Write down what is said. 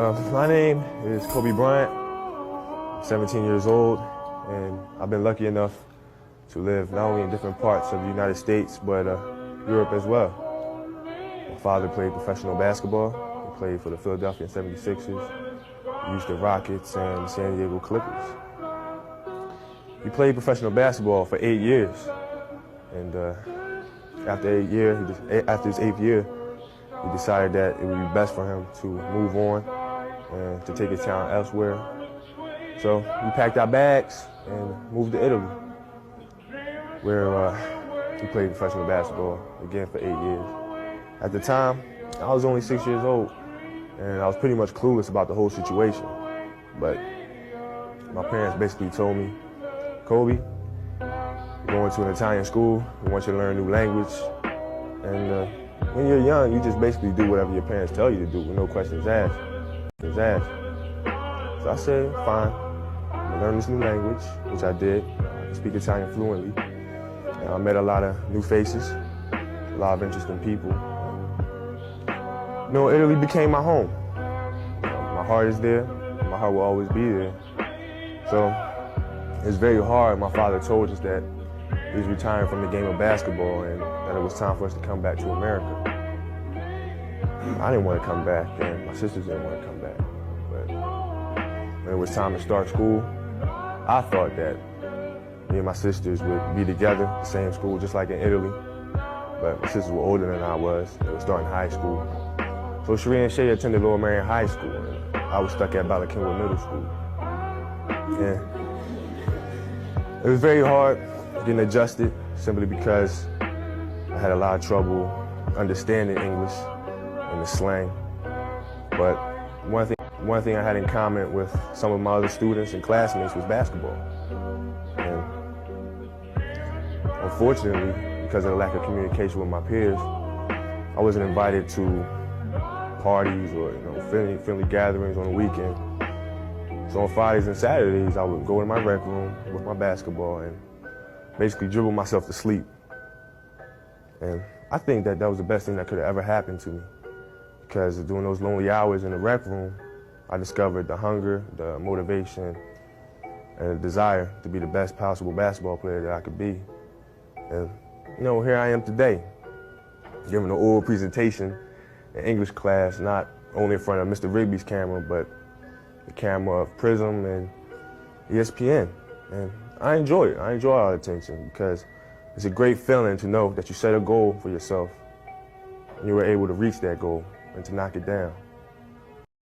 My name is Kobe Bryant. I'm 17 years old, and I've been lucky enough to live not only in different parts of the United States, but Europe as well. My father played professional basketball. He played for the Philadelphia 76ers, Houston Rockets, and the San Diego Clippers. He played professional basketball for 8 years, and after his 8th year, he decided that it would be best for him to move on and to take his talent elsewhere. So we packed our bags and moved to Italy, where he played professional basketball again for 8 years. At the time, I was only 6 years old, and I was pretty much clueless about the whole situation. But my parents basically told me, Kobe, you're going to an Italian school, we want you to learn a new language, and when you're young, you just basically do whatever your parents tell you to do with no questions asked. So I said, fine, I'm gonna learn this new language, which I did. I can speak Italian fluently. And I met a lot of new faces, a lot of interesting people. You know, Italy became my home. My heart is there, my heart will always be there. So it's very hard. My father told us that he was retiring from the game of basketball and that it was time for us to come back to America. I didn't want to come back, and my sisters didn't want to come back. But when it was time to start school, I thought that me and my sisters would be together, the same school, just like in Italy. But my sisters were older than I was. They were starting high school. So Sheree and Shay attended Lower Marion High School, and I was stuck at Bala Cynwyd Middle School. And it was very hard getting adjusted, simply because I had a lot of trouble understanding English and the slang. But one thing I had in common with some of my other students and classmates was basketball. And unfortunately, because of the lack of communication with my peers, I wasn't invited to parties or friendly gatherings on the weekend. So on Fridays and Saturdays, I would go in my rec room with my basketball and basically dribble myself to sleep. And I think that was the best thing that could have ever happened to me, because during those lonely hours in the rec room, I discovered the hunger, the motivation, and the desire to be the best possible basketball player that I could be. And here I am today, giving an oral presentation in English class, not only in front of Mr. Rigby's camera, but the camera of Prism and ESPN. And I enjoy it. I enjoy all the attention, because it's a great feeling to know that you set a goal for yourself and you were able to reach that goal and to knock it down.